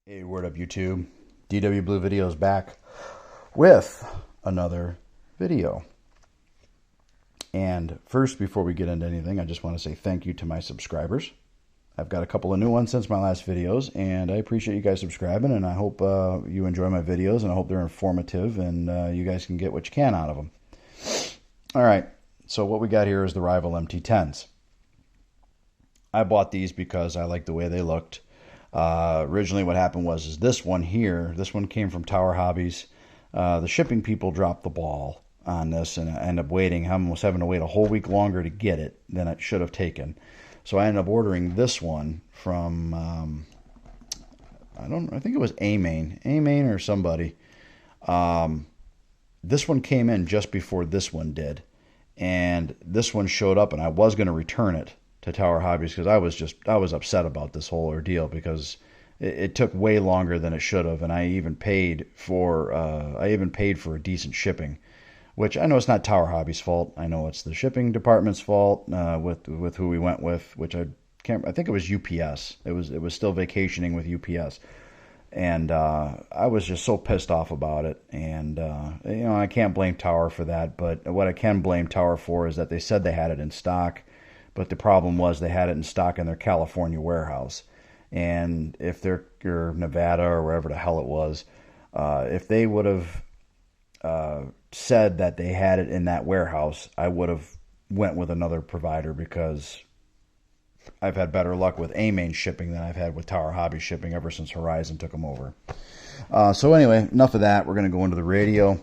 Hey, word up YouTube. DW Blue Videos back with another video. And first, before we get into anything, I just want to say thank you to my subscribers. I've got a couple of new ones since my last videos, and I appreciate you guys subscribing, and I hope you enjoy my videos, and I hope they're informative, and you guys can get what you can out of them. All right, so what we got here is the rival MT10s. I bought these because I liked the way they looked. Originally what happened was this one here, this one came from Tower Hobbies. The shipping people dropped the ball on this, and I ended up waiting. I almost having to wait a whole week longer to get it than it should have taken. So I ended up ordering this one from, I think it was A-Main or somebody. This one came in just before this one did. And this one showed up, and I was going to return it to Tower Hobbies because I was upset about this whole ordeal because it took way longer than it should have, and I even paid for a decent shipping, which I know it's not Tower Hobbies' fault. I know it's the shipping department's fault with who we went with, which I think it was UPS. It was still vacationing with UPS. And I was just so pissed off about it. And, I can't blame Tower for that. But what I can blame Tower for is that they said they had it in stock. But the problem was they had it in stock in their California warehouse. And if they're Nevada or wherever the hell it was, if they would have said that they had it in that warehouse, I would have went with another provider because I've had better luck with A-Main shipping than I've had with Tower Hobby shipping ever since Horizon took them over. So anyway, enough of that. We're going to go into the radio.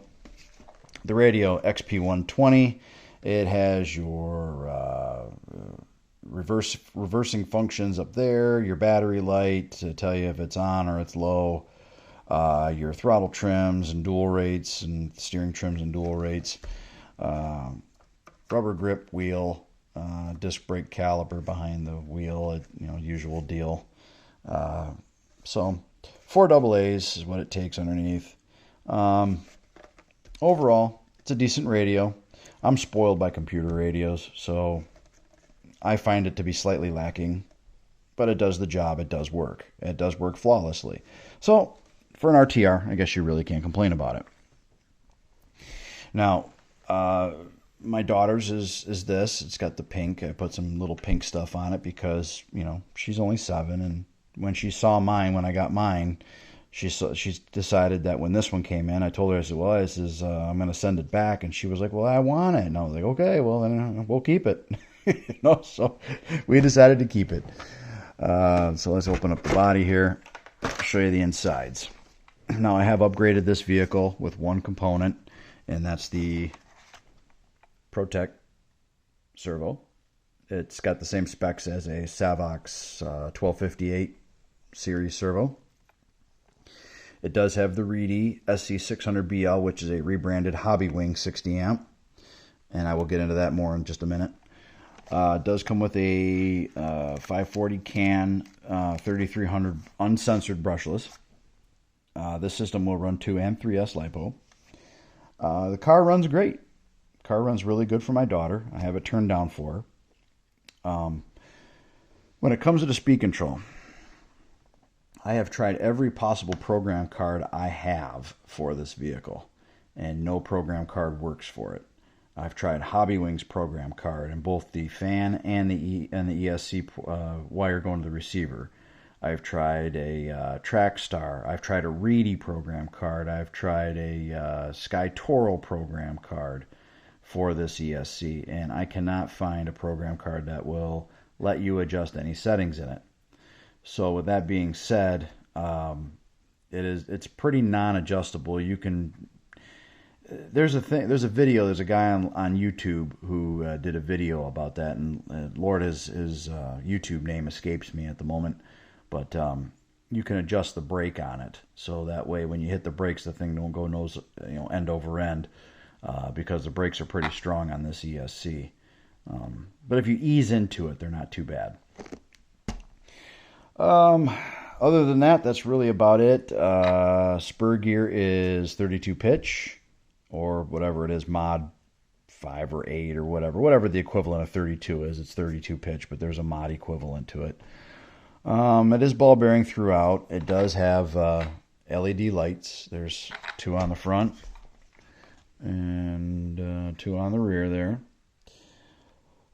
The radio XP120. It has your reversing functions up there, your battery light to tell you if it's on or it's low, your throttle trims and dual rates, and steering trims and dual rates, rubber grip wheel, disc brake caliper behind the wheel, usual deal. So 4 AA's is what it takes underneath. Overall, it's a decent radio. I'm spoiled by computer radios, so I find it to be slightly lacking, but it does the job. It does work. It does work flawlessly. So for an RTR, I guess you really can't complain about it. Now, my daughter's is this. It's got the pink. I put some little pink stuff on it because, she's only 7, and when she saw mine, when I got mine, she decided that when this one came in, I told her, I said, well, I'm going to send it back. And she was like, well, I want it. And I was like, okay, well, then we'll keep it. So we decided to keep it. So let's open up the body here. I'll show you the insides. Now, I have upgraded this vehicle with one component, and that's the Protect servo. It's got the same specs as a Savox 1258 series servo. It does have the Reedy SC600BL, which is a rebranded Hobby Wing 60 amp, and I will get into that more in just a minute. It does come with a 540 CAN 3300 uncensored brushless. This system will run 2 and 3S LiPo. The car runs great. The car runs really good for my daughter. I have it turned down for her. When it comes to the speed control, I have tried every possible program card I have for this vehicle, and no program card works for it. I've tried Hobby Wing's program card and both the fan and the ESC wire going to the receiver. I've tried a Trackstar. I've tried a Reedy program card. I've tried a Sky Toro program card for this ESC, and I cannot find a program card that will let you adjust any settings in it. So with that being said, it's pretty non-adjustable. You can there's a guy on YouTube who did a video about that, and Lord, his YouTube name escapes me at the moment, but you can adjust the brake on it, so that way when you hit the brakes, the thing don't go end over end, because the brakes are pretty strong on this ESC. But if you ease into it, they're not too bad. Other than that, that's really about it. Spur gear is 32 pitch, or whatever it is, mod 5 or 8 or whatever the equivalent of 32 is. It's 32 pitch, but there's a mod equivalent to it. It is ball bearing throughout. It does have LED lights. There's 2 on the front and 2 on the rear there.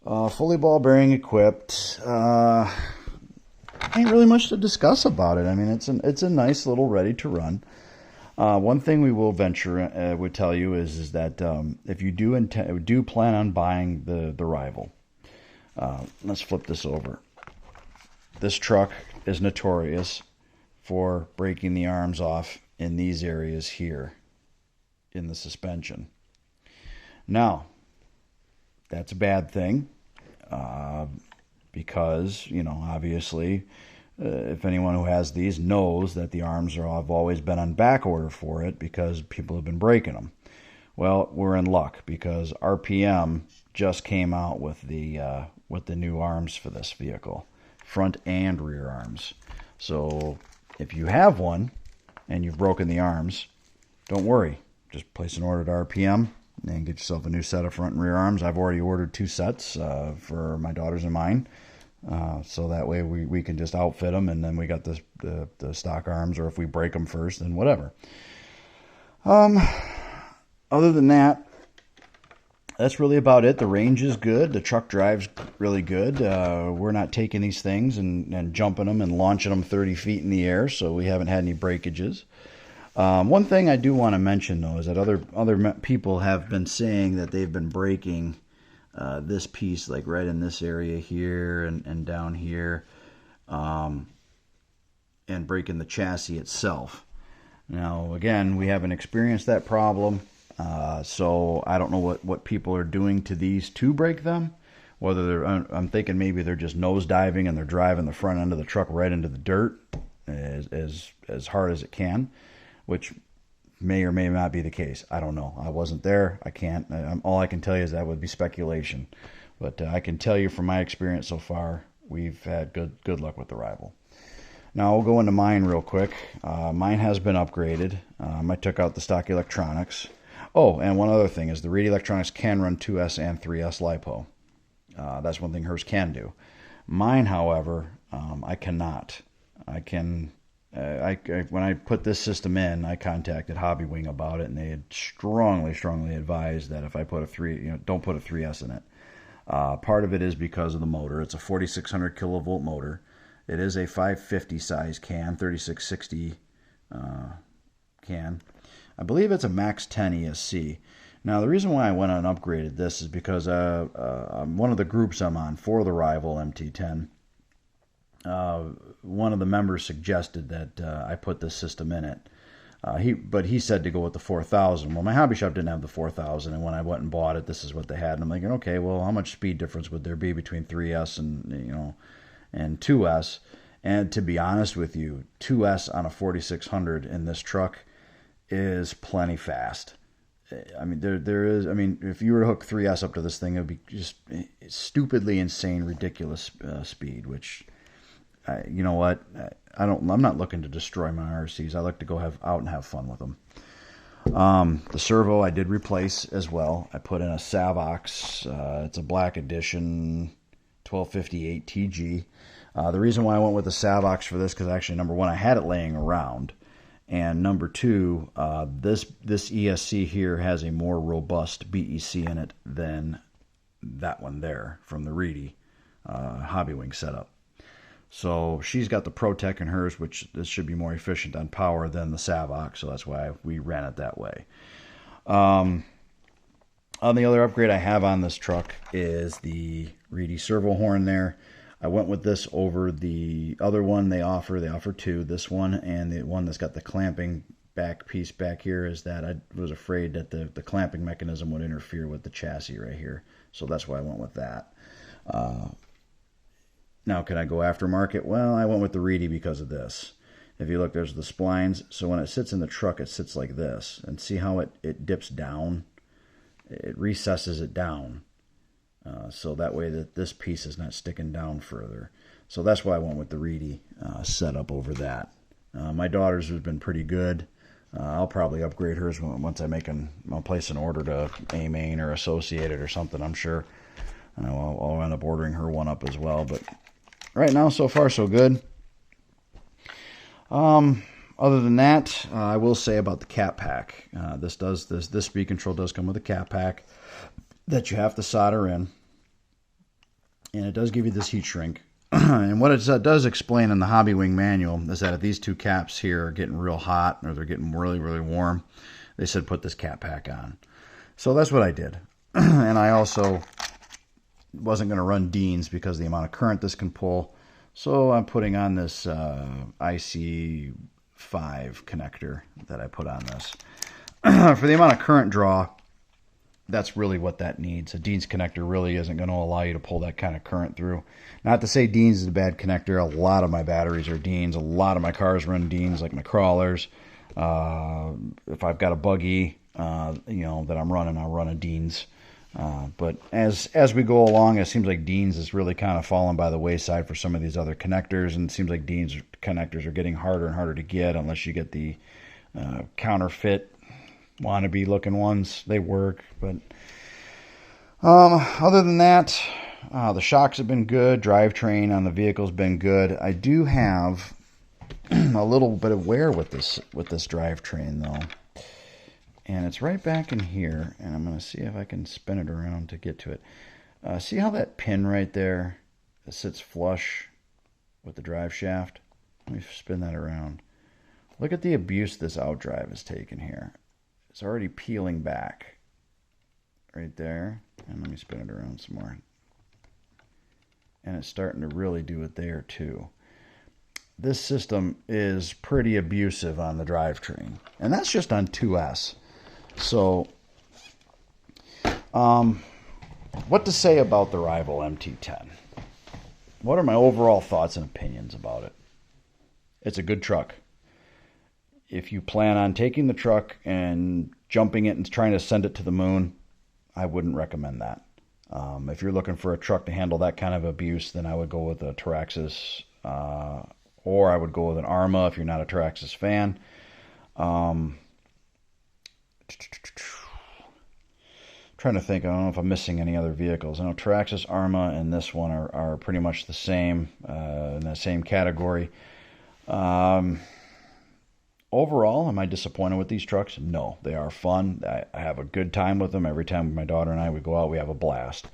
Fully ball bearing equipped. Ain't really much to discuss about it. I mean, it's a nice little ready to run. One thing we will venture would tell you is that if you do plan on buying the rival, let's flip this over. This truck is notorious for breaking the arms off in these areas here in the suspension. Now, that's a bad thing because, you know, obviously, if anyone who has these knows that the arms have always been on back order for it because people have been breaking them. Well, we're in luck because RPM just came out with the new arms for this vehicle, front and rear arms. So if you have one and you've broken the arms, don't worry. Just place an order to RPM and get yourself a new set of front and rear arms. I've already ordered 2 sets for my daughters and mine. So that way we can just outfit them, and then we got the stock arms, or if we break them first, then whatever. Other than that, that's really about it. The range is good. The truck drives really good. We're not taking these things and jumping them and launching them 30 feet in the air, so we haven't had any breakages. One thing I do want to mention, though, is that other people have been saying that they've been breaking this piece, like right in this area here and down here, and breaking the chassis itself. Now, again, we haven't experienced that problem, so I don't know what people are doing to these to break them. Whether I'm thinking maybe they're just nose diving and they're driving the front end of the truck right into the dirt as hard as it can, which may or may not be the case. I don't know. I wasn't there. I can't. All I can tell you is that would be speculation. But I can tell you from my experience so far, we've had good luck with the rival. Now, we'll go into mine real quick. Mine has been upgraded. I took out the stock electronics. Oh, and one other thing is the Reedy electronics can run 2S and 3S LiPo. That's one thing hers can do. Mine, however, I cannot. When I put this system in, I contacted Hobbywing about it, and they had strongly advised that if I put don't put a 3S in it. Part of it is because of the motor. It's a 4600 kilovolt motor. It is a 550 size can, 3660 can. I believe it's a Max 10 ESC. Now, the reason why I went and upgraded this is because one of the groups I'm on for the rival MT10, one of the members suggested that I put this system in it. But he said to go with the 4000. Well, my hobby shop didn't have the 4000, and when I went and bought it, this is what they had. And I'm thinking, okay, well, how much speed difference would there be between 3S and 2S? And to be honest with you, 2S on a 4600 in this truck is plenty fast. I mean, there is. I mean, if you were to hook 3S up to this thing, it would be just stupidly insane, ridiculous speed. Which, you know what? I'm not looking to destroy my RCs. I like to go out and have fun with them. The servo I did replace as well. I put in a Savox. It's a black edition 1258 TG. The reason why I went with the Savox for this, because actually, number one, I had it laying around. And number two, this ESC here has a more robust BEC in it than that one there from the Reedy Hobbywing setup. So she's got the ProTech in hers, which this should be more efficient on power than the Savox, so that's why we ran it that way. On the other upgrade I have on this truck is the Reedy servo horn there. I went with this over the other one they offer. They offer two, this one and the one that's got the clamping back piece back here, is that I was afraid that the clamping mechanism would interfere with the chassis right here. So that's why I went with that. Now, can I go aftermarket? Well, I went with the Reedy because of this. If you look, there's the splines. So when it sits in the truck, it sits like this. And see how it dips down? It recesses it down. So that way that this piece is not sticking down further. So that's why I went with the Reedy setup over that. My daughter's has been pretty good. I'll probably upgrade hers once I'll place an order to A-Main or Associated or something, I'm sure. I'll end up ordering her one up as well. But right now, so far, so good. Other than that, I will say about the cat pack. This speed control does come with a cat pack that you have to solder in, and it does give you this heat shrink. And what it does explain in the Hobby Wing manual is that if these two caps here are getting real hot or they're getting really, really warm, they said put this cat pack on. So that's what I did. And I also wasn't going to run Deans because of the amount of current this can pull. So I'm putting on this IC5 connector that I put on this. For the amount of current draw, that's really what that needs. A Deans connector really isn't going to allow you to pull that kind of current through. Not to say Deans is a bad connector. A lot of my batteries are Deans. A lot of my cars run Deans, like my crawlers. If I've got a buggy, that I'm running, I'll run a Deans. But as we go along, it seems like Deans is really kind of falling by the wayside for some of these other connectors, and it seems like Deans connectors are getting harder and harder to get unless you get the counterfeit wannabe looking ones. They work, but other than that, the shocks have been good. Drivetrain on the vehicle's been good. I do have a little bit of wear with this drivetrain though, and it's right back in here. And I'm going to see if I can spin it around to get to it. See how that pin right there sits flush with the drive shaft? Let me spin that around. Look at the abuse this outdrive has taken here. It's already peeling back right there. And let me spin it around some more. And it's starting to really do it there too. This system is pretty abusive on the drivetrain. And that's just on 2S. So, what to say about the rival MT10? What are my overall thoughts and opinions about it? It's a good truck. If you plan on taking the truck and jumping it and trying to send it to the moon, I wouldn't recommend that. If you're looking for a truck to handle that kind of abuse, then I would go with a Traxxas, or I would go with an Arma if you're not a Traxxas fan. Trying to think, I don't know if I'm missing any other vehicles. I know Traxxas, Arma, and this one are pretty much the same, in the same category. Overall, am I disappointed with these trucks? No, they are fun. I have a good time with them. Every time my daughter and I would go out, we have a blast.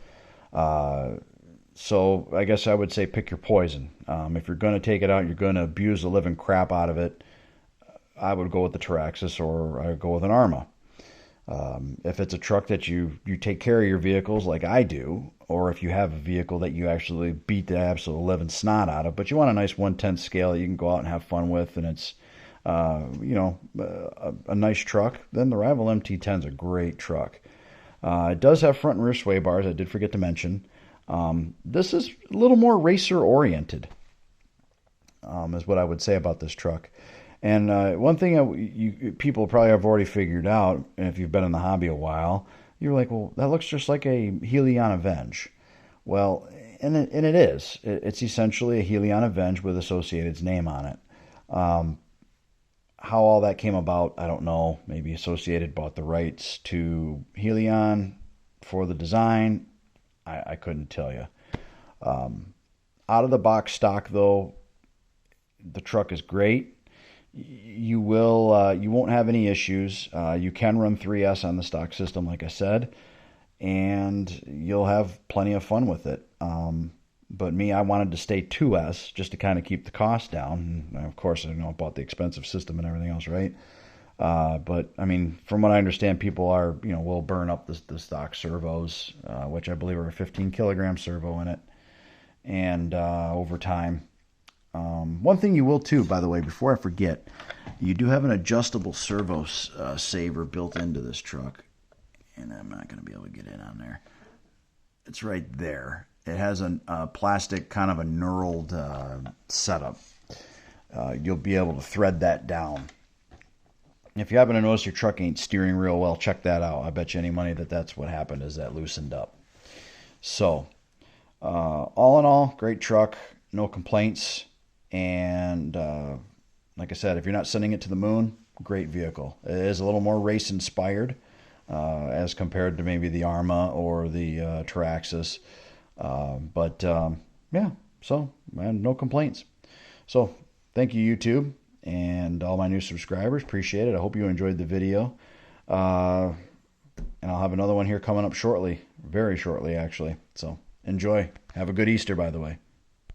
So I guess I would say pick your poison. If you're going to take it out, you're going to abuse the living crap out of it, I would go with the Traxxas, or I would go with an Arma. If it's a truck that you take care of your vehicles like I do, or if you have a vehicle that you actually beat the absolute living snot out of, but you want a nice 1/10 scale that you can go out and have fun with, and it's a nice truck, then the rival MT10 is a great truck. It does have front and rear sway bars, I did forget to mention. This is a little more racer oriented, is what I would say about this truck. And one thing people probably have already figured out, and if you've been in the hobby a while, you're like, well, that looks just like a Helion Avenge. Well, and it is. It's essentially a Helion Avenge with Associated's name on it. How all that came about, I don't know. Maybe Associated bought the rights to Helion for the design. I couldn't tell you. Out of the box stock, though, the truck is great. You won't have any issues. You can run 3S on the stock system, like I said, and you'll have plenty of fun with it. But me, I wanted to stay 2S just to kind of keep the cost down. And of course, I bought the expensive system and everything else, right? But I mean, from what I understand, people will burn up the stock servos, which I believe are a 15 kilogram servo in it, and over time. One thing you will too, by the way, before I forget, you do have an adjustable servo saver built into this truck, and I'm not going to be able to get in on there. It's right there. It has a plastic kind of a knurled setup. You'll be able to thread that down. If you happen to notice your truck ain't steering real well, check that out. I bet you any money that's what happened, is that loosened up. So, all in all, great truck, no complaints. And like I said, if you're not sending it to the moon, great vehicle. It is a little more race inspired as compared to maybe the Arma or the Traxxas. Yeah, so man, no complaints. So thank you, YouTube. And all my new subscribers, appreciate it. I hope you enjoyed the video. And I'll have another one here coming up shortly, very shortly actually. So enjoy. Have a good Easter, by the way.